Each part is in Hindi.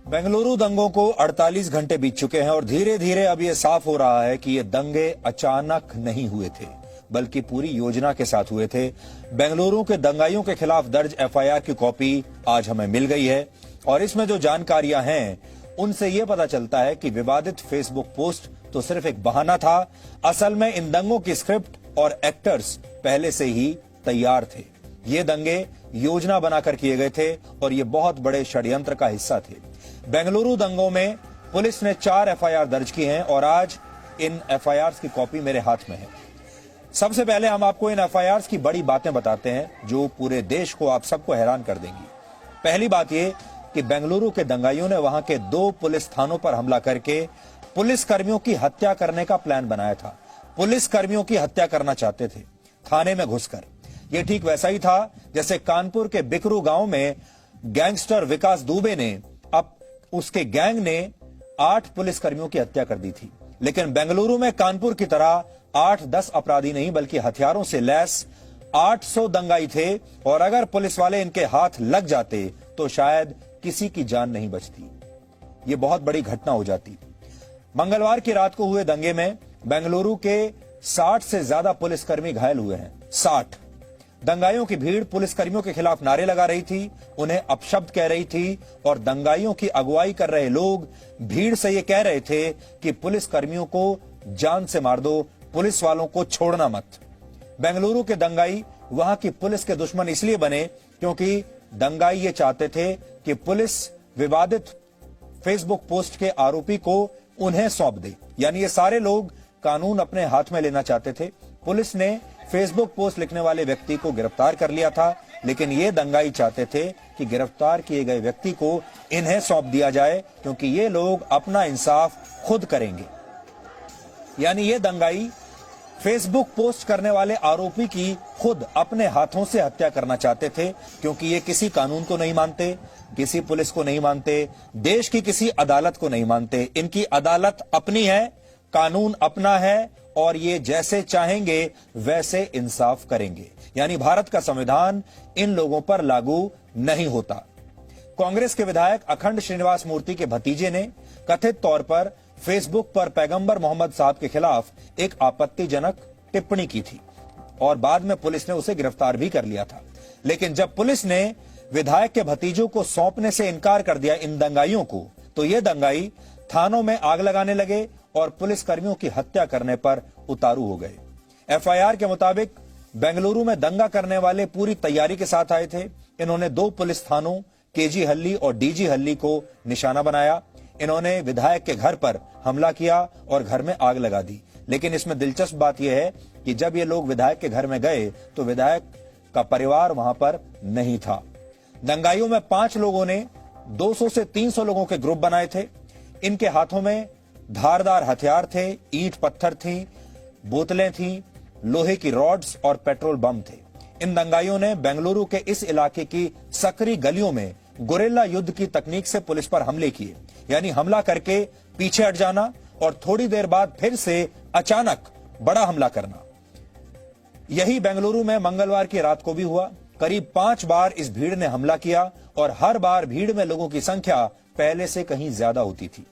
बेंगलुरु दंगों को 48 घंटे बीत चुके हैं और धीरे धीरे अब यह साफ हो रहा है कि ये दंगे अचानक नहीं हुए थे, बल्कि पूरी योजना के साथ हुए थे। बेंगलुरु के दंगाइयों के खिलाफ दर्ज एफआईआर की कॉपी आज हमें मिल गई है और इसमें जो जानकारियां हैं उनसे यह पता चलता है कि विवादित फेसबुक पोस्ट तो सिर्फ एक बहाना था। असल में इन दंगों की स्क्रिप्ट और एक्टर्स पहले से ही तैयार थे। ये दंगे योजना बनाकर किए गए थे और ये बहुत बड़े षड्यंत्र का हिस्सा थे। बेंगलुरु दंगों में पुलिस ने 4 एफआईआर दर्ज की हैं और आज इन एफआईआर की कॉपी मेरे हाथ में है। सबसे पहले हम आपको इन एफआईआर की बड़ी बातें बताते हैं जो पूरे देश को, आप सबको हैरान कर देंगी। पहली बात यह कि बेंगलुरु के दंगाइयों ने वहां के 2 पुलिस थानों पर हमला करके पुलिस कर्मियों की हत्या करने का प्लान बनाया था। पुलिस कर्मियों की हत्या करना चाहते थे थाने में घुसकर। यह ठीक वैसा ही था जैसे कानपुर के बिकरू गांव में गैंगस्टर विकास दुबे ने, अब उसके गैंग ने 8 पुलिस कर्मियों की हत्या कर दी थी। लेकिन बेंगलुरु में कानपुर की तरह 8-10 अपराधी नहीं बल्कि हथियारों से लैस 800 दंगाई थे और अगर पुलिस वाले इनके हाथ लग जाते तो शायद किसी की जान नहीं बचती। यह बहुत बड़ी घटना हो जाती। मंगलवार की रात को हुए दंगे में बेंगलुरु के 60 से ज्यादा पुलिसकर्मी घायल हुए हैं। 60 दंगाइयों की भीड़ पुलिसकर्मियों के खिलाफ नारे लगा रही थी, उन्हें अपशब्द कह रही थी और दंगाइयों की अगुवाई कर रहे लोग भीड़ से यह कह रहे थे कि पुलिसकर्मियों को जान से मार दो, पुलिस वालों को छोड़ना मत। बेंगलुरु के दंगाई वहां की पुलिस के दुश्मन इसलिए बने क्योंकि दंगाई ये चाहते थे कि पुलिस विवादित फेसबुक पोस्ट के आरोपी को उन्हें सौंप दे। यानी ये सारे लोग कानून अपने हाथ में लेना चाहते थे। पुलिस ने फेसबुक पोस्ट लिखने वाले व्यक्ति को गिरफ्तार कर लिया था, लेकिन ये दंगाई चाहते थे कि गिरफ्तार किए गए व्यक्ति को इन्हें सौंप दिया जाए क्योंकि ये लोग अपना इंसाफ खुद करेंगे। यानी ये दंगाई फेसबुक पोस्ट करने वाले आरोपी की खुद अपने हाथों से हत्या करना चाहते थे क्योंकि ये किसी कानून को नहीं मानते, किसी पुलिस को नहीं मानते, देश की किसी अदालत को नहीं मानते। इनकी अदालत अपनी है, कानून अपना है और ये जैसे चाहेंगे वैसे इंसाफ करेंगे। यानी भारत का संविधान इन लोगों पर लागू नहीं होता। कांग्रेस के विधायक अखंड श्रीनिवास मूर्ति के भतीजे ने कथित तौर पर फेसबुक पर पैगंबर मोहम्मद साहब के खिलाफ एक आपत्तिजनक टिप्पणी की थी और बाद में पुलिस ने उसे गिरफ्तार भी कर लिया था। लेकिन जब पुलिस ने विधायक के भतीजों को सौंपने से इनकार कर दिया इन दंगाइयों को, तो ये दंगाई थानों में आग लगाने लगे और पुलिस कर्मियों की हत्या करने पर उतारू हो गए। एफआईआर के मुताबिक बेंगलुरु में दंगा करने वाले पूरी तैयारी के साथ आए थे। इन्होंने 2 पुलिस थानों केजी हल्ली और डीजी हल्ली को निशाना बनाया। इन्होंने विधायक के घर पर हमला किया और घर में आग लगा दी। लेकिन इसमें दिलचस्प बात यह है कि जब ये लोग विधायक के घर में गए तो विधायक का परिवार वहां पर नहीं था। दंगाइयों में 5 लोगों ने 200 से 300 लोगों के ग्रुप बनाए थे। इनके हाथों में धारदार हथियार थे, ईंट पत्थर थी, बोतलें थी, लोहे की रॉड्स और पेट्रोल बम थे। इन दंगाइयों ने बेंगलुरु के इस इलाके की सकरी गलियों में गुरिल्ला युद्ध की तकनीक से पुलिस पर हमले किए। यानी हमला करके पीछे हट जाना और थोड़ी देर बाद फिर से अचानक बड़ा हमला करना। यही बेंगलुरु में मंगलवार की रात को भी हुआ। करीब 5 बार इस भीड़ ने हमला किया और हर बार भीड़ में लोगों की संख्या पहले से कहीं ज्यादा होती थी।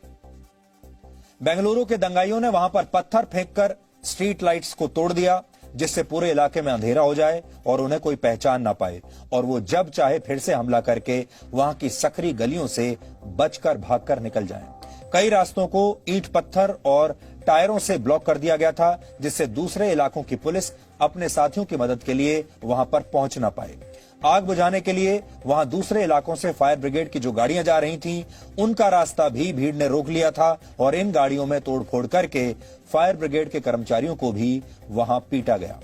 बेंगलुरु के दंगाइयों ने वहां पर पत्थर फेंककर स्ट्रीट लाइट्स को तोड़ दिया जिससे पूरे इलाके में अंधेरा हो जाए और उन्हें कोई पहचान ना पाए और वो जब चाहे फिर से हमला करके वहां की सकरी गलियों से बचकर भागकर निकल जाएं। कई रास्तों को ईंट पत्थर और टायरों से ब्लॉक कर दिया गया था जिससे दूसरे इलाकों की पुलिस अपने साथियों की मदद के लिए वहां पर पहुंच ना पाए। आग बुझाने के लिए वहां दूसरे इलाकों से फायर ब्रिगेड की जो गाड़ियां जा रही थीं, उनका रास्ता भी भीड़ ने रोक लिया था और इन गाड़ियों में तोड़फोड़ करके फायर ब्रिगेड के कर्मचारियों को भी वहां पीटा गया।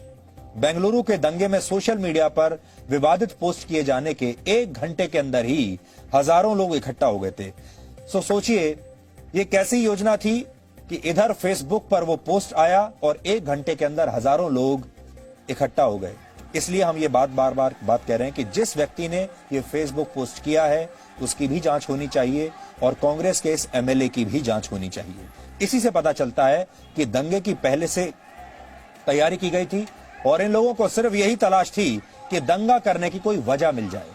बेंगलुरु के दंगे में सोशल मीडिया पर विवादित पोस्ट किए जाने के 1 घंटे के अंदर ही हजारों लोग इकट्ठा हो गए थे। सोचिए ये कैसी योजना थी कि इधर फेसबुक पर वो पोस्ट आया और 1 घंटे के अंदर हजारों लोग इकट्ठा हो गए। इसलिए हम ये बार बार कह रहे हैं कि जिस व्यक्ति ने ये फेसबुक पोस्ट किया है उसकी भी जांच होनी चाहिए और कांग्रेस के इस एमएलए की भी जांच होनी चाहिए। इसी से पता चलता है कि दंगे की पहले से तैयारी की गई थी और इन लोगों को सिर्फ यही तलाश थी कि दंगा करने की कोई वजह मिल जाए।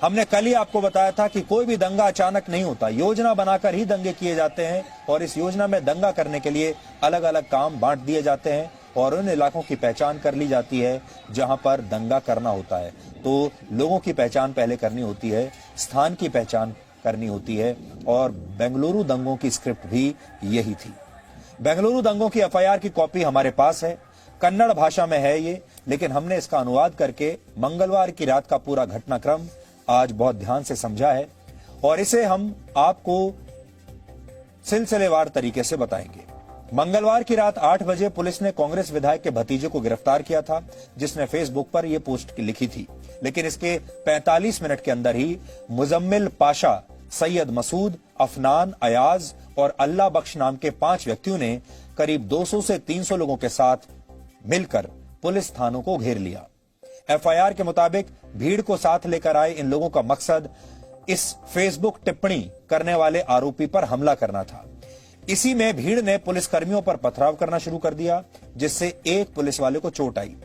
हमने कल ही आपको बताया था कि कोई भी दंगा अचानक नहीं होता, योजना बनाकर ही दंगे किए जाते हैं और इस योजना में दंगा करने के लिए अलग अलग काम बांट दिए जाते हैं और उन इलाकों की पहचान कर ली जाती है जहां पर दंगा करना होता है। तो लोगों की पहचान पहले करनी होती है, स्थान की पहचान करनी होती है और बेंगलुरु दंगों की स्क्रिप्ट भी यही थी। बेंगलुरु दंगों की एफआईआर की कॉपी हमारे पास है, कन्नड़ भाषा में है ये, लेकिन हमने इसका अनुवाद करके मंगलवार की रात का पूरा घटनाक्रम आज बहुत ध्यान से समझा है और इसे हम आपको सिलसिलेवार तरीके से बताएंगे। मंगलवार की रात 8 बजे पुलिस ने कांग्रेस विधायक के भतीजे को गिरफ्तार किया था, जिसने फेसबुक पर यह पोस्ट लिखी थी, लेकिन इसके 45 मिनट के अंदर ही मुजम्मिल पाशा, सैयद मसूद, अफनान, अयाज और अल्लाह बख्श नाम के 5 व्यक्तियों ने करीब 200 से 300 लोगों के साथ मिलकर पुलिस थानों को घेर लिया। एफआईआर के मुताबिक भीड़ को साथ लेकर आए इन लोगों का मकसद इस फेसबुक टिप्पणी करने वाले आरोपी पर हमला करना था। इसी में भीड़ ने पुलिसकर्मियों पर पथराव करना शुरू कर दिया, जिससे एक पुलिस वाले को चोट आई।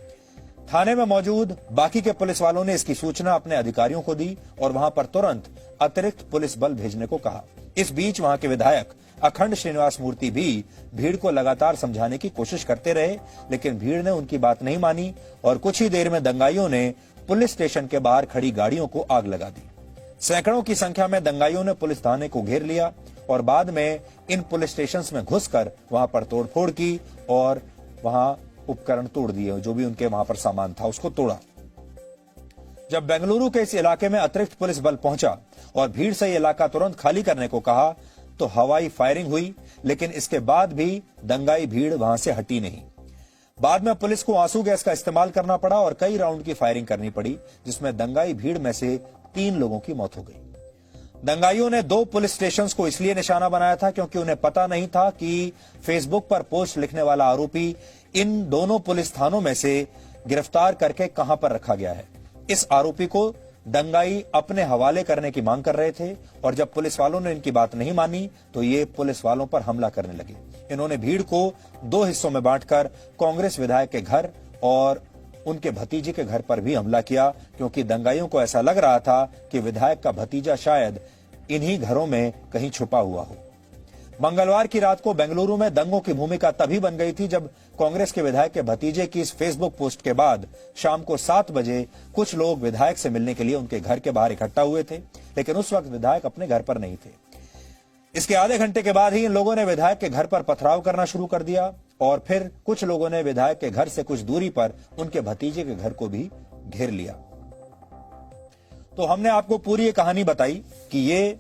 थाने में मौजूद बाकी के पुलिस वालों ने इसकी सूचना अपने अधिकारियों को दी और वहां पर तुरंत अतिरिक्त पुलिस बल भेजने को कहा। इस बीच वहां के विधायक अखंड श्रीनिवास मूर्ति भी भीड़ को लगातार समझाने की कोशिश करते रहे, लेकिन भीड़ ने उनकी बात नहीं मानी और कुछ ही देर में दंगाइयों ने पुलिस स्टेशन के बाहर खड़ी गाड़ियों को आग लगा दी। सैकड़ों की संख्या में दंगाइयों ने पुलिस थाने को घेर लिया और बाद में इन पुलिस स्टेशन में घुसकर वहां पर तोड़फोड़ की और वहां उपकरण तोड़ दिए, जो भी उनके वहां पर सामान था उसको तोड़ा। जब बेंगलुरु के इस इलाके में अतिरिक्त पुलिस बल पहुंचा और भीड़ से इलाका तुरंत खाली करने को कहा तो हवाई फायरिंग हुई, लेकिन इसके बाद भी दंगाई भीड़ वहां से हटी नहीं। बाद में पुलिस को आंसू गैस का इस्तेमाल करना पड़ा और कई राउंड की फायरिंग करनी पड़ी, जिसमें दंगाई भीड़ में से 3 लोगों की मौत हो गई। दंगाइयों ने 2 पुलिस स्टेशंस को इसलिए निशाना बनाया था क्योंकि उन्हें पता नहीं था कि फेसबुक पर पोस्ट लिखने वाला आरोपी इन दोनों पुलिस थानों में से गिरफ्तार करके कहां पर रखा गया है। इस आरोपी को दंगाई अपने हवाले करने की मांग कर रहे थे और जब पुलिस वालों ने इनकी बात नहीं मानी तो ये पुलिस वालों पर हमला करने लगे। इन्होंने भीड़ को 2 हिस्सों में बांटकर कांग्रेस विधायक के घर और उनके भतीजे के घर पर भी हमला किया, क्योंकि दंगाइयों को ऐसा लग रहा था कि विधायक का भतीजा शायद इन्हीं घरों में कहीं छुपा हुआ हो। मंगलवार की रात को बेंगलुरु में दंगों की भूमिका तभी बन गई थी जब कांग्रेस के विधायक के भतीजे की इस फेसबुक पोस्ट के बाद शाम को 7 बजे कुछ लोग विधायक से मिलने के लिए उनके घर के बाहर इकट्ठा हुए थे, लेकिन उस वक्त विधायक अपने घर पर नहीं थे। इसके आधे घंटे के बाद ही इन लोगों ने विधायक के घर पर पथराव करना शुरू कर दिया और फिर कुछ लोगों ने विधायक के घर से कुछ दूरी पर उनके भतीजे के घर को भी घेर लिया। तो हमने आपको पूरी ये कहानी बताई कि ये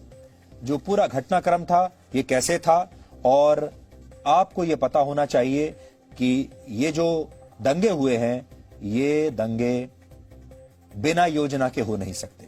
जो पूरा घटनाक्रम था ये कैसे था और आपको ये पता होना चाहिए कि ये जो दंगे हुए हैं ये दंगे बिना योजना के हो नहीं सकते।